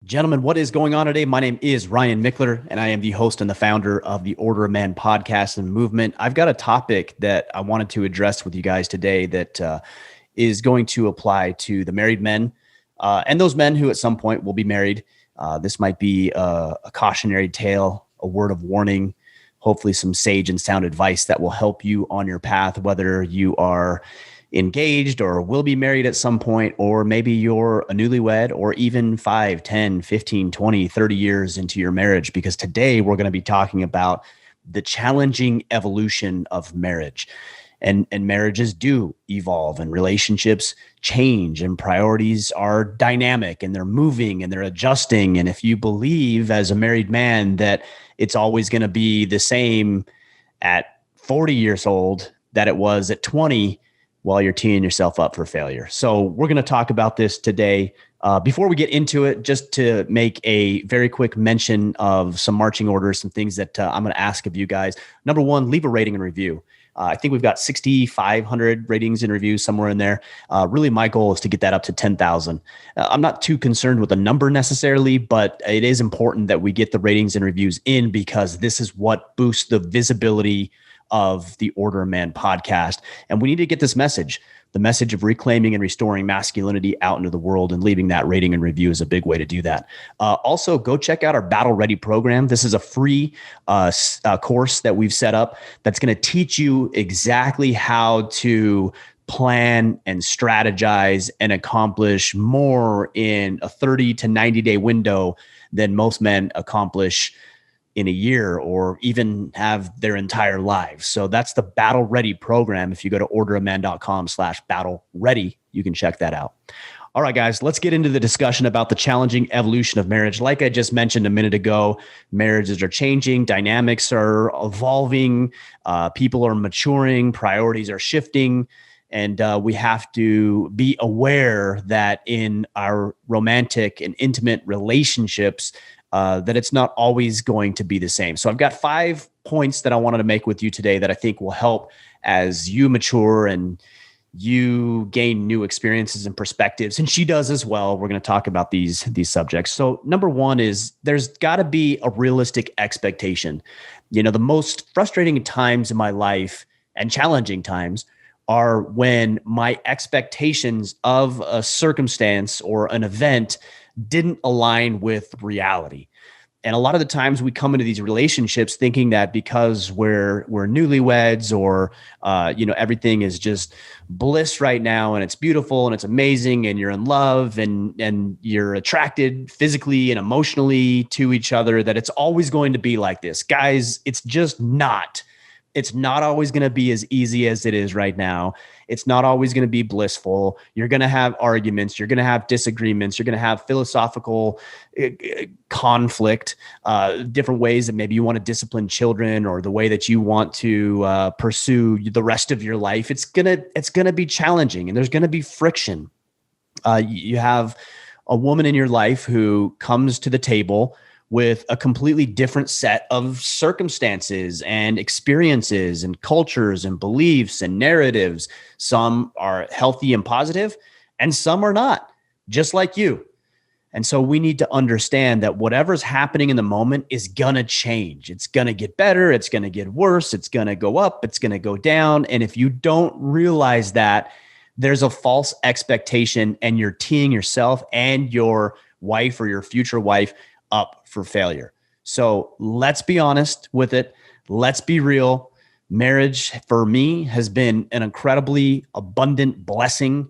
Gentlemen, what is going on today? My name is Ryan Mickler, and I am the host and the founder of the Order of Man podcast and movement. I've got a topic that I wanted to address with you guys today that is going to apply to the married men and those men who at some point will be married. This might be a cautionary tale, a word of warning, hopefully some sage and sound advice that will help you on your path, whether you are engaged or will be married at some point, or maybe you're a newlywed or even 5, 10, 15, 20, 30 years into your marriage, because today we're going to be talking about the challenging evolution of marriage. And marriages do evolve and relationships change and priorities are dynamic and they're moving and they're adjusting. And if you believe as a married man that it's always going to be the same at 40 years old that it was at 20, while you're teeing yourself up for failure. So we're going to talk about this today. Before we get into it, just to make a very quick mention of some marching orders, some things that I'm going to ask of you guys. Number one, leave a rating and review. I think we've got 6,500 ratings and reviews somewhere in there. Really, my goal is to get that up to 10,000. I'm not too concerned with the number necessarily, but it is important that we get the ratings and reviews in, because this is what boosts the visibility of the Order of Man podcast. And we need to get this message, the message of reclaiming and restoring masculinity, out into the world, and leaving that rating and review is a big way to do that. Also, go check out our Battle Ready program. This is a free course that we've set up that's going to teach you exactly how to plan and strategize and accomplish more in a 30 to 90 day window than most men accomplish in a year or even have their entire lives. So that's the Battle Ready program. If you go to orderofman.com/battle ready, you can check that out. All right, guys, let's get into the discussion about the challenging evolution of marriage. Like I just mentioned a minute ago, marriages are changing, dynamics are evolving, people are maturing, priorities are shifting. And we have to be aware that in our romantic and intimate relationships, that it's not always going to be the same. So I've got 5 points that I wanted to make with you today that I think will help as you mature and you gain new experiences and perspectives. And she does as well. We're going to talk about these subjects. So number one is there's got to be a realistic expectation. You know, the most frustrating times in my life and challenging times are when my expectations of a circumstance or an event didn't align with reality. And a lot of the times we come into these relationships thinking that because we're newlyweds or, everything is just bliss right now and it's beautiful and it's amazing and you're in love and you're attracted physically and emotionally to each other, that it's always going to be like this. Guys, it's just not. It's not always going to be as easy as it is right now. It's not always going to be blissful. You're going to have arguments. You're going to have disagreements. You're going to have philosophical conflict, different ways that maybe you want to discipline children or the way that you want to pursue the rest of your life. It's gonna be challenging, and there's going to be friction. You have a woman in your life who comes to the table with a completely different set of circumstances and experiences and cultures and beliefs and narratives. Some are healthy and positive, and some are not, just like you. And so we need to understand that whatever's happening in the moment is going to change. It's going to get better. It's going to get worse. It's going to go up. It's going to go down. And if you don't realize that, there's a false expectation and you're teeing yourself and your wife or your future wife up for failure. So let's be honest with it. Let's be real. Marriage for me has been an incredibly abundant blessing.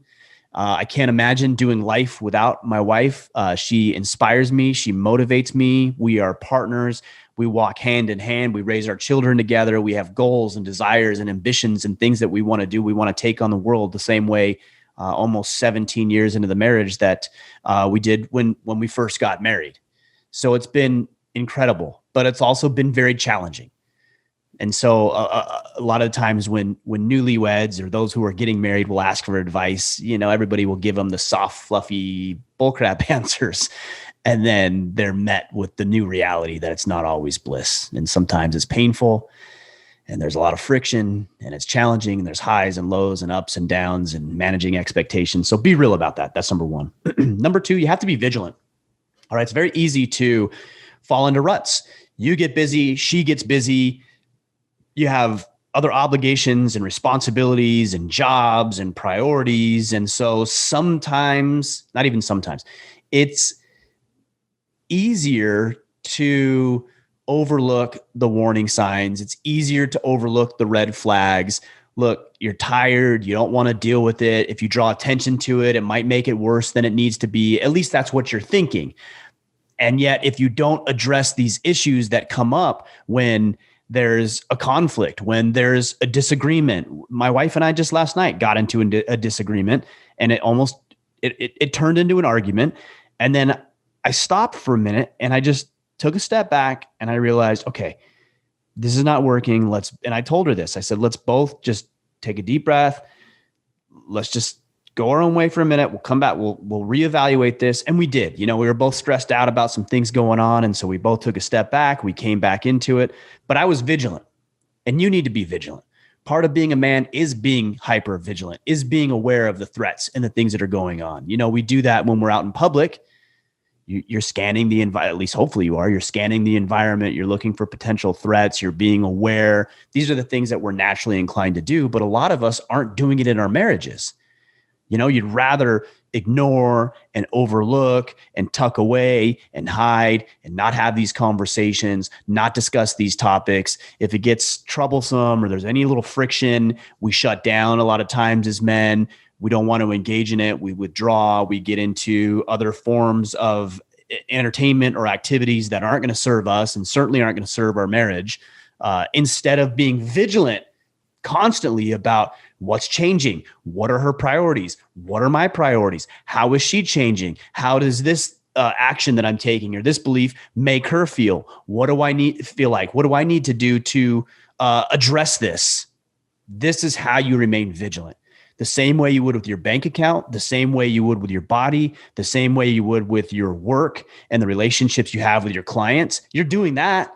I can't imagine doing life without my wife. She inspires me. She motivates me. We are partners. We walk hand in hand. We raise our children together. We have goals and desires and ambitions and things that we want to do. We want to take on the world the same way almost 17 years into the marriage that we did when we first got married. So it's been incredible, but it's also been very challenging. And so a lot of times when newlyweds or those who are getting married will ask for advice, everybody will give them the soft, fluffy bullcrap answers. And then they're met with the new reality that it's not always bliss. And sometimes it's painful and there's a lot of friction and it's challenging and there's highs and lows and ups and downs and managing expectations. So be real about that. That's number one. Number two, you have to be vigilant. All right. It's very easy to fall into ruts. You get busy, she gets busy. You have other obligations and responsibilities and jobs and priorities. And so sometimes, not even sometimes, it's easier to overlook the warning signs. It's easier to overlook the red flags. Look, you're tired. You don't want to deal with it. If you draw attention to it, it might make it worse than it needs to be. At least that's what you're thinking. And yet, if you don't address these issues that come up when there's a conflict, when there's a disagreement, my wife and I just last night got into a disagreement, and it turned into an argument. And then I stopped for a minute and I just took a step back and I realized, okay, this is not working. And I told her this. I said, let's both just take a deep breath. Let's just go our own way for a minute. We'll come back. We'll reevaluate this. And we did. We were both stressed out about some things going on. And so we both took a step back. We came back into it. But I was vigilant. And you need to be vigilant. Part of being a man is being hyper vigilant, is being aware of the threats and the things that are going on. We do that when we're out in public. You're scanning the environment, at least hopefully you are. You're scanning the environment. You're looking for potential threats. You're being aware. These are the things that we're naturally inclined to do. But a lot of us aren't doing it in our marriages. You'd rather ignore and overlook and tuck away and hide and not have these conversations, not discuss these topics. If it gets troublesome or there's any little friction, we shut down a lot of times as men. We don't want to engage in it. We withdraw. We get into other forms of entertainment or activities that aren't going to serve us and certainly aren't going to serve our marriage, instead of being vigilant constantly about what's changing. What are her priorities? What are my priorities? How is she changing? How does this action that I'm taking or this belief make her feel? What do I feel like? What do I need to do to address this? This is how you remain vigilant. The same way you would with your bank account, the same way you would with your body, the same way you would with your work and the relationships you have with your clients. You're doing that.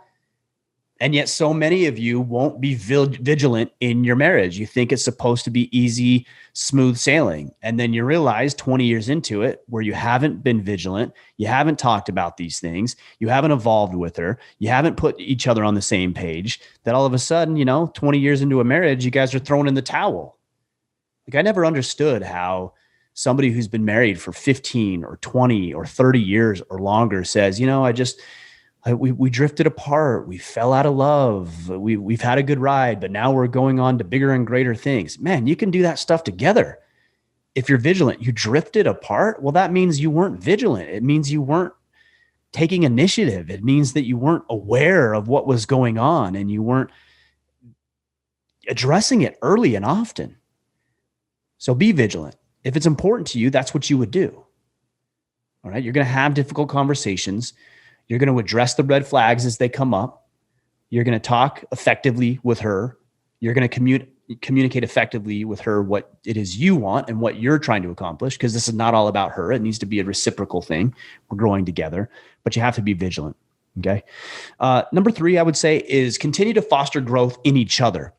And yet so many of you won't be vigilant in your marriage. You think it's supposed to be easy, smooth sailing. And then you realize 20 years into it where you haven't been vigilant, you haven't talked about these things, you haven't evolved with her, you haven't put each other on the same page, that all of a sudden, 20 years into a marriage, you guys are throwing in the towel. Like, I never understood how somebody who's been married for 15 or 20 or 30 years or longer says, we drifted apart. We fell out of love. We've had a good ride, but now we're going on to bigger and greater things. Man, you can do that stuff together. If you're vigilant, you drifted apart. Well, that means you weren't vigilant. It means you weren't taking initiative. It means that you weren't aware of what was going on and you weren't addressing it early and often. So be vigilant. If it's important to you, that's what you would do. All right. You're going to have difficult conversations. You're going to address the red flags as they come up. You're going to talk effectively with her. You're going to communicate effectively with her what it is you want and what you're trying to accomplish, because this is not all about her. It needs to be a reciprocal thing. We're growing together, but you have to be vigilant. Okay. Number 3, I would say, is continue to foster growth in each other.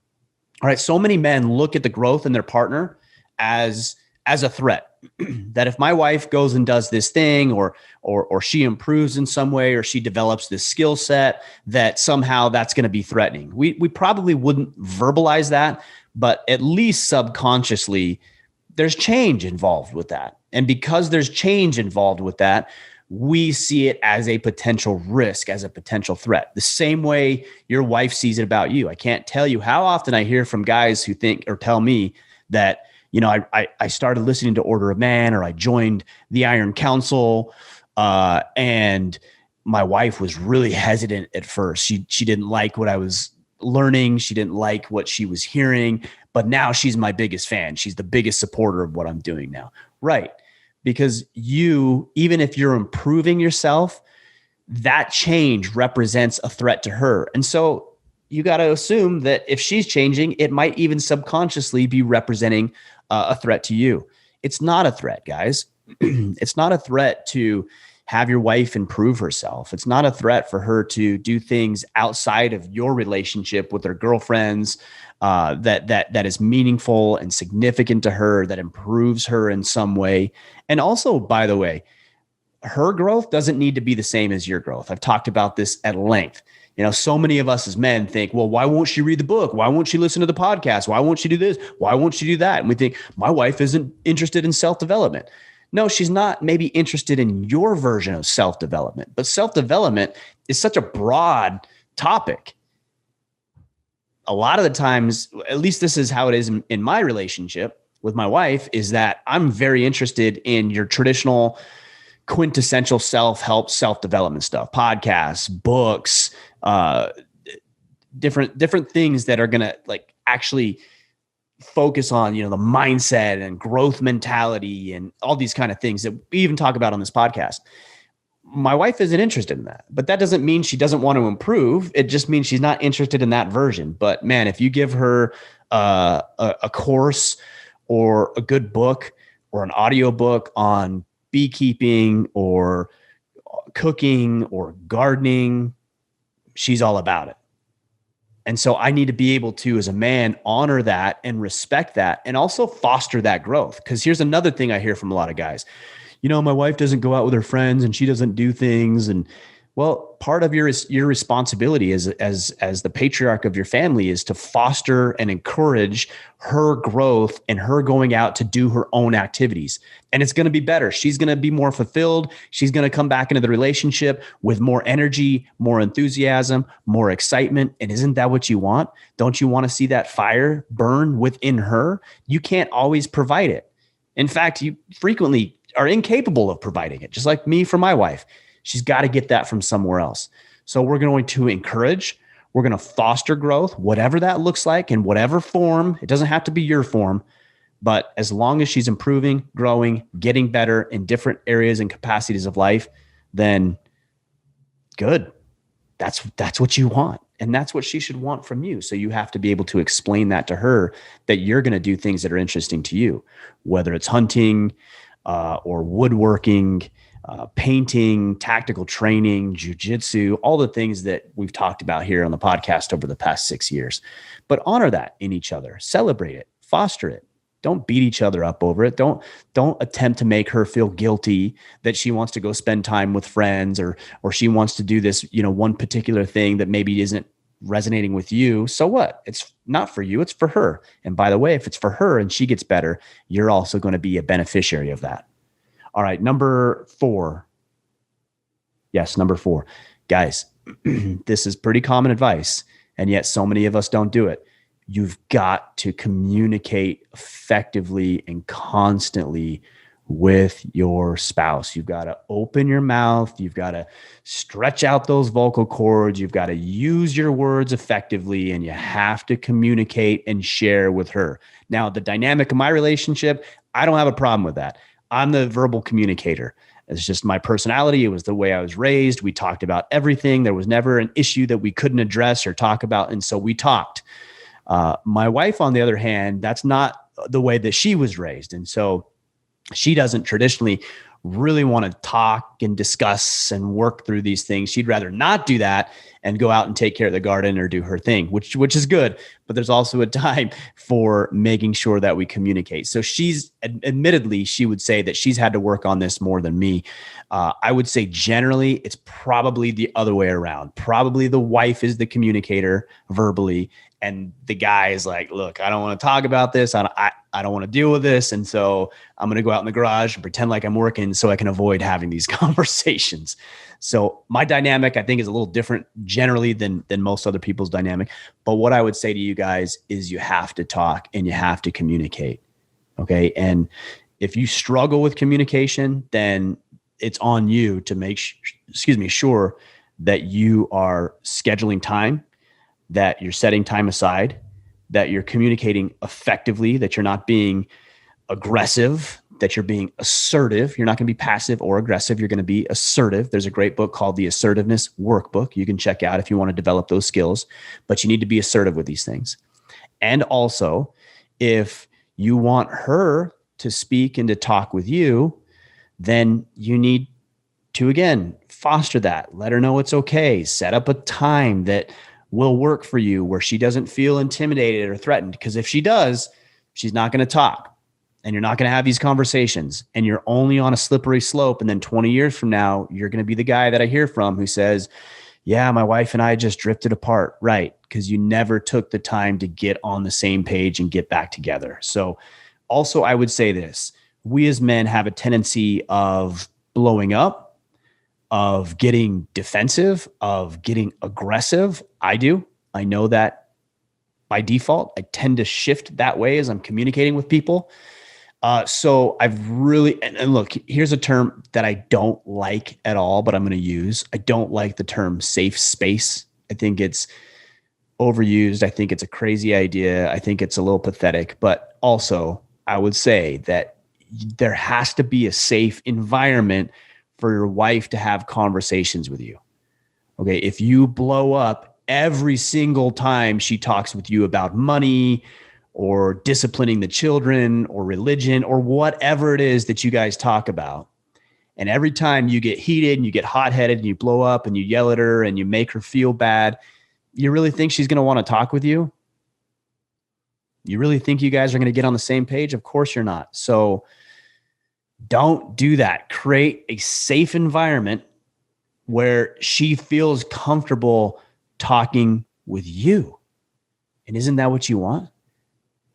All right. So many men look at the growth in their partner as a threat. That if my wife goes and does this thing or she improves in some way or she develops this skill set, that somehow that's going to be threatening. We probably wouldn't verbalize that, but at least subconsciously there's change involved with that. And because there's change involved with that, we see it as a potential risk, as a potential threat. The same way your wife sees it about you. I can't tell you how often I hear from guys who think or tell me that, I started listening to Order of Man, or I joined the Iron Council, and my wife was really hesitant at first. She didn't like what I was learning. She didn't like what she was hearing, but now she's my biggest fan. She's the biggest supporter of what I'm doing now. Right. Because even if you're improving yourself, that change represents a threat to her. And so you got to assume that if she's changing, it might even subconsciously be representing a threat to you. It's not a threat, guys. It's not a threat to have your wife improve herself. It's not a threat for her to do things outside of your relationship with her girlfriends that is meaningful and significant to her, that improves her in some way. And also, by the way, her growth doesn't need to be the same as your growth. I've talked about this at length. So many of us as men think, well, why won't she read the book? Why won't she listen to the podcast? Why won't she do this? Why won't she do that? And we think my wife isn't interested in self-development. No, she's not maybe interested in your version of self-development, but self-development is such a broad topic. A lot of the times, at least this is how it is in my relationship with my wife, is that I'm very interested in your traditional quintessential self-help, self-development stuff, podcasts, books, different things that are going to like actually focus on, the mindset and growth mentality and all these kind of things that we even talk about on this podcast. My wife isn't interested in that, but that doesn't mean she doesn't want to improve. It just means she's not interested in that version. But man, if you give her a course or a good book or an audio book on beekeeping or cooking or gardening, she's all about it. And so I need to be able to, as a man, honor that and respect that and also foster that growth. Because here's another thing I hear from a lot of guys. My wife doesn't go out with her friends and she doesn't do things. And well, part of your responsibility as the patriarch of your family is to foster and encourage her growth and her going out to do her own activities. And it's going to be better. She's going to be more fulfilled. She's going to come back into the relationship with more energy, more enthusiasm, more excitement. And isn't that what you want? Don't you want to see that fire burn within her? You can't always provide it. In fact, you frequently are incapable of providing it, just like me for my wife. She's got to get that from somewhere else. So we're going to encourage, we're going to foster growth, whatever that looks like in whatever form. It doesn't have to be your form, but as long as she's improving, growing, getting better in different areas and capacities of life, then good. That's what you want. And that's what she should want from you. So you have to be able to explain that to her, that you're going to do things that are interesting to you, whether it's hunting or woodworking, painting, tactical training, jujitsu, all the things that we've talked about here on the podcast over the past 6 years. But honor that in each other, celebrate it, foster it. Don't beat each other up over it. Don't attempt to make her feel guilty that she wants to go spend time with friends or she wants to do this, one particular thing that maybe isn't resonating with you. So what? It's not for you, it's for her. And by the way, if it's for her and she gets better, you're also going to be a beneficiary of that. All right, number 4. Yes, number 4. Guys, this is pretty common advice, and yet so many of us don't do it. You've got to communicate effectively and constantly with your spouse. You've got to open your mouth. You've got to stretch out those vocal cords. You've got to use your words effectively, and you have to communicate and share with her. Now, the dynamic of my relationship, I don't have a problem with that. I'm the verbal communicator. It's just my personality. It was the way I was raised. We talked about everything. There was never an issue that we couldn't address or talk about. And so we talked. My wife, on the other hand, that's not the way that she was raised. And so she doesn't traditionally really want to talk and discuss and work through these things. She'd rather not do that and go out and take care of the garden or do her thing, which is good. But there's also a time for making sure that we communicate. So she's admittedly, she would say that she's had to work on this more than me. I would say generally it's probably the other way around. Probably the wife is the communicator verbally, and the guy is like, look, I don't want to talk about this. I don't want to deal with this. And so I'm going to go out in the garage and pretend like I'm working so I can avoid having these conversations. So my dynamic, I think, is a little different generally than most other people's dynamic. But what I would say to you guys is you have to talk and you have to communicate. Okay. And if you struggle with communication, then it's on you to make sure that you are scheduling time, that you're setting time aside, that you're communicating effectively, that you're not being aggressive, that you're being assertive. You're not going to be passive or aggressive. You're going to be assertive. There's a great book called The Assertiveness Workbook you can check out if you want to develop those skills, but you need to be assertive with these things. And also, if you want her to speak and to talk with you, then you need to, again, foster that. Let her know it's okay. Set up a time that will work for you where she doesn't feel intimidated or threatened. Because if she does, she's not going to talk. and you're not going to have these conversations, and you're only on a slippery slope. And then 20 years from now, you're going to be the guy that I hear from who says, yeah, my wife and I just drifted apart. Right. Because you never took the time to get on the same page and get back together. So also, I would say this: we as men have a tendency of blowing up, of getting defensive, of getting aggressive. I do. I know that by default, I tend to shift that way as I'm communicating with people. So I've really, and look, here's a term that I don't like at all, but I'm going to use. I don't like the term safe space. I think it's overused. I think it's a crazy idea. I think it's a little pathetic, but also I would say that there has to be a safe environment for your wife to have conversations with you. Okay. If you blow up every single time she talks with you about money or disciplining the children or religion or whatever it is that you guys talk about, and every time you get heated and you get hot-headed and you blow up and you yell at her and you make her feel bad, you really think she's going to want to talk with you? You really think you guys are going to get on the same page? Of course you're not. So don't do that. Create a safe environment where she feels comfortable talking with you. And isn't that what you want?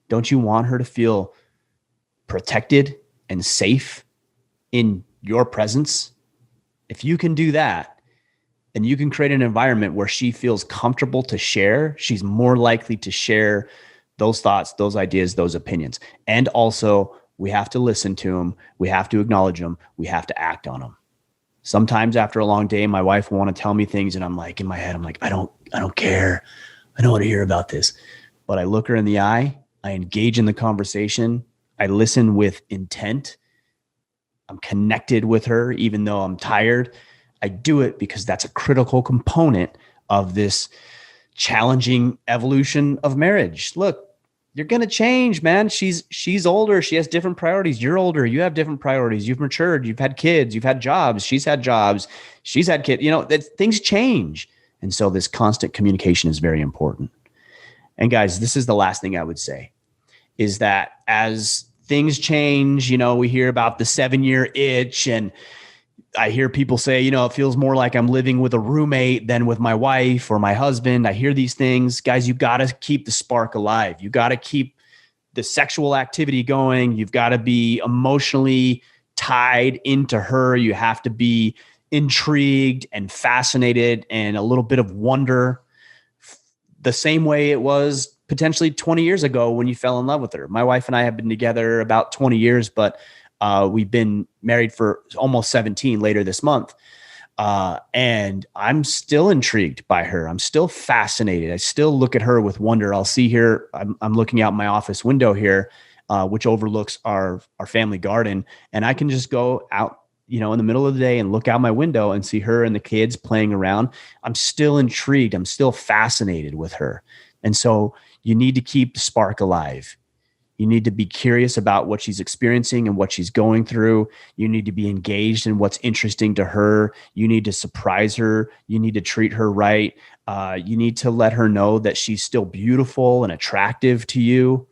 Don't you want her to feel protected and safe in your presence? If you can do that, and you can create an environment where she feels comfortable to share, she's more likely to share those thoughts, those ideas, those opinions. And also, we have to listen to them. We have to acknowledge them. We have to act on them. Sometimes after a long day, my wife will want to tell me things, and I'm like, in my head, I'm like, I don't care. I don't want to hear about this. But I look her in the eye. I engage in the conversation. I listen with intent. I'm connected with her, even though I'm tired. I do it because that's a critical component of this challenging evolution of marriage. Look, you're going to change, man. She's older. She has different priorities. You're older. You have different priorities. You've matured. You've had kids. You've had jobs. She's had jobs. She's had kids. Things change. And so this constant communication is very important. And guys, this is the last thing I would say, is that as things change, we hear about the 7-year itch, and I hear people say, it feels more like I'm living with a roommate than with my wife or my husband. I hear these things. Guys, you got to keep the spark alive. You got to keep the sexual activity going. You've got to be emotionally tied into her. You have to be intrigued and fascinated and a little bit of wonder, the same way it was potentially 20 years ago when you fell in love with her. My wife and I have been together about 20 years, but we've been married for almost 17 later this month. And I'm still intrigued by her. I'm still fascinated. I still look at her with wonder. I'll see her. I'm looking out my office window here, which overlooks our family garden. And I can just go out, in the middle of the day and look out my window and see her and the kids playing around. I'm still intrigued. I'm still fascinated with her. And so you need to keep the spark alive. You need to be curious about what she's experiencing and what she's going through. You need to be engaged in what's interesting to her. You need to surprise her. You need to treat her right. You need to let her know that she's still beautiful and attractive to you.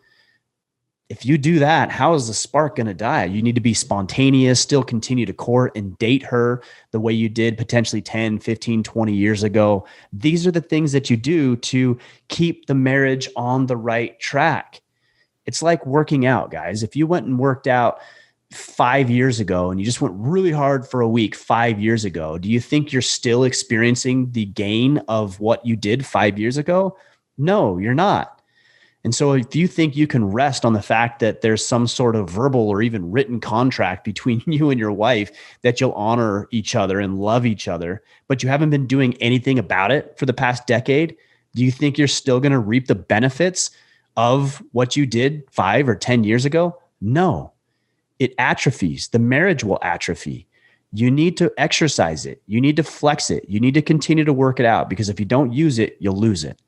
If you do that, how is the spark going to die? You need to be spontaneous, still continue to court and date her the way you did potentially 10, 15, 20 years ago. These are the things that you do to keep the marriage on the right track. It's like working out, guys. If you went and worked out 5 years ago and you just went really hard for a week 5 years ago, do you think you're still experiencing the gain of what you did 5 years ago? No, you're not. And so if you think you can rest on the fact that there's some sort of verbal or even written contract between you and your wife that you'll honor each other and love each other, but you haven't been doing anything about it for the past decade, do you think you're still going to reap the benefits of what you did 5 or 10 years ago? No, it atrophies. The marriage will atrophy. You need to exercise it. You need to flex it. You need to continue to work it out, because if you don't use it, you'll lose it.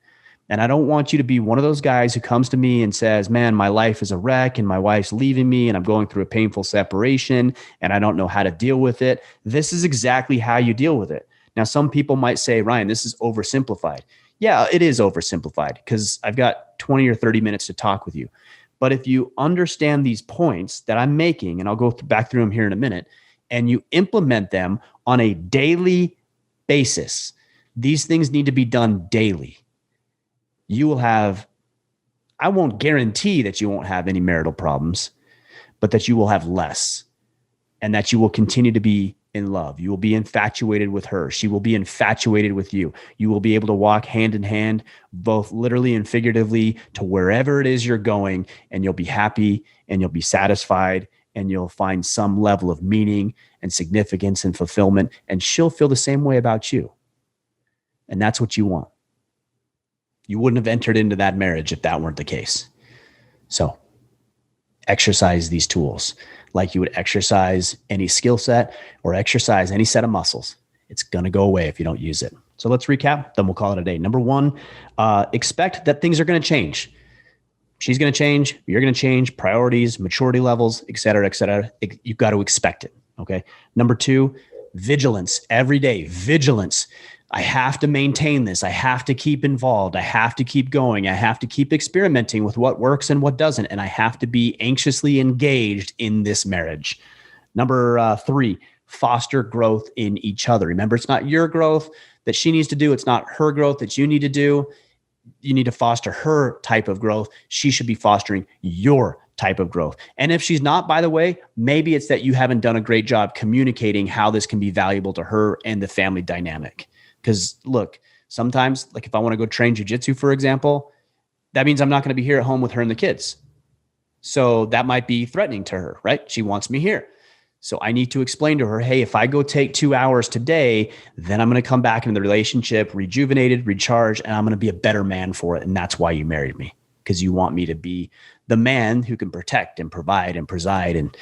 And I don't want you to be one of those guys who comes to me and says, man, my life is a wreck and my wife's leaving me and I'm going through a painful separation and I don't know how to deal with it. This is exactly how you deal with it. Now, some people might say, Ryan, this is oversimplified. Yeah, it is oversimplified because I've got 20 or 30 minutes to talk with you. But if you understand these points that I'm making, and I'll go back through them here in a minute, and you implement them on a daily basis, these things need to be done daily. You will have, I won't guarantee that you won't have any marital problems, but that you will have less, and that you will continue to be in love. You will be infatuated with her. She will be infatuated with you. You will be able to walk hand in hand, both literally and figuratively, to wherever it is you're going, and you'll be happy and you'll be satisfied and you'll find some level of meaning and significance and fulfillment, and she'll feel the same way about you. And that's what you want. You wouldn't have entered into that marriage if that weren't the case. So exercise these tools like you would exercise any skill set or exercise any set of muscles. It's going to go away if you don't use it. So let's recap, then we'll call it a day. Number one, expect that things are going to change. She's going to change. You're going to change. Priorities, maturity levels, et cetera, et cetera. You've got to expect it. Okay. Number two, vigilance. Every day, vigilance. I have to maintain this. I have to keep involved. I have to keep going. I have to keep experimenting with what works and what doesn't. And I have to be anxiously engaged in this marriage. Number three, foster growth in each other. Remember, it's not your growth that she needs to do. It's not her growth that you need to do. You need to foster her type of growth. She should be fostering your type of growth. And if she's not, by the way, maybe it's that you haven't done a great job communicating how this can be valuable to her and the family dynamic. Because look, sometimes, like if I want to go train jujitsu, for example, that means I'm not going to be here at home with her and the kids. So that might be threatening to her, right? She wants me here. So I need to explain to her, hey, if I go take 2 hours today, then I'm going to come back into the relationship rejuvenated, recharged, and I'm going to be a better man for it. And that's why you married me, because you want me to be the man who can protect and provide and preside, and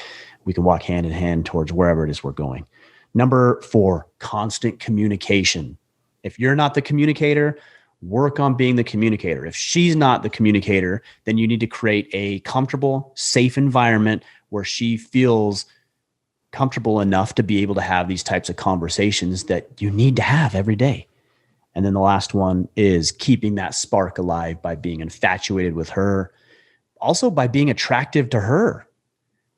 we can walk hand in hand towards wherever it is we're going. Number four, constant communication. If you're not the communicator, work on being the communicator. If she's not the communicator, then you need to create a comfortable, safe environment where she feels comfortable enough to be able to have these types of conversations that you need to have every day. And then the last one is keeping that spark alive by being infatuated with her, also by being attractive to her.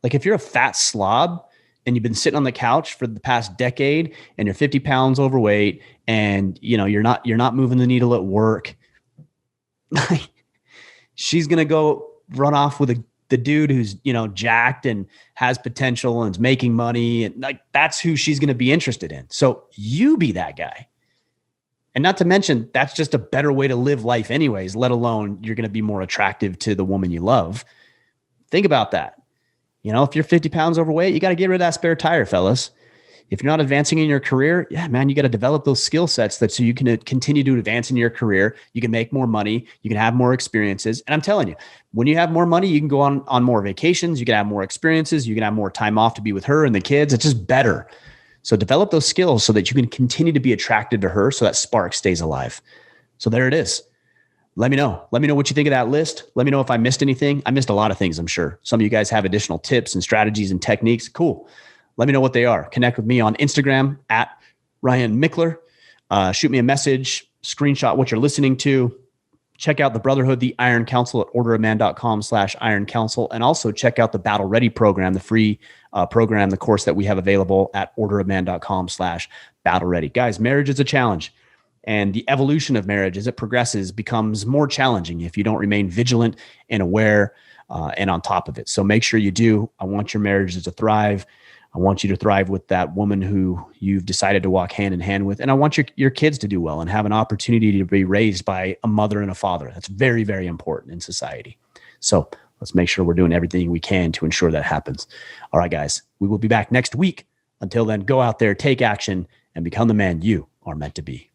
Like if you're a fat slob and you've been sitting on the couch for the past decade and you're 50 pounds overweight and you're not moving the needle at work, she's going to go run off with the dude who's, jacked and has potential and is making money. And like, that's who she's going to be interested in. So you be that guy. And not to mention, that's just a better way to live life anyways, let alone you're going to be more attractive to the woman you love. Think about that. If you're 50 pounds overweight, you got to get rid of that spare tire, fellas. If you're not advancing in your career, yeah, man, you got to develop those skill sets so you can continue to advance in your career. You can make more money. You can have more experiences. And I'm telling you, when you have more money, you can go on more vacations. You can have more experiences. You can have more time off to be with her and the kids. It's just better. So develop those skills so that you can continue to be attracted to her so that spark stays alive. So there it is. Let me know. Let me know what you think of that list. Let me know if I missed anything. I missed a lot of things, I'm sure. Some of you guys have additional tips and strategies and techniques. Cool. Let me know what they are. Connect with me on Instagram at Ryan Mickler. Shoot me a message, screenshot what you're listening to. Check out the Brotherhood, the Iron Council at orderofman.com/Iron Council. And also check out the Battle Ready program, the free program, the course that we have available at orderofman.com/Battle Ready. Guys, marriage is a challenge. And the evolution of marriage as it progresses becomes more challenging if you don't remain vigilant and aware and on top of it. So make sure you do. I want your marriages to thrive. I want you to thrive with that woman who you've decided to walk hand in hand with. And I want your kids to do well and have an opportunity to be raised by a mother and a father. That's very, very important in society. So let's make sure we're doing everything we can to ensure that happens. All right, guys, we will be back next week. Until then, go out there, take action, and become the man you are meant to be.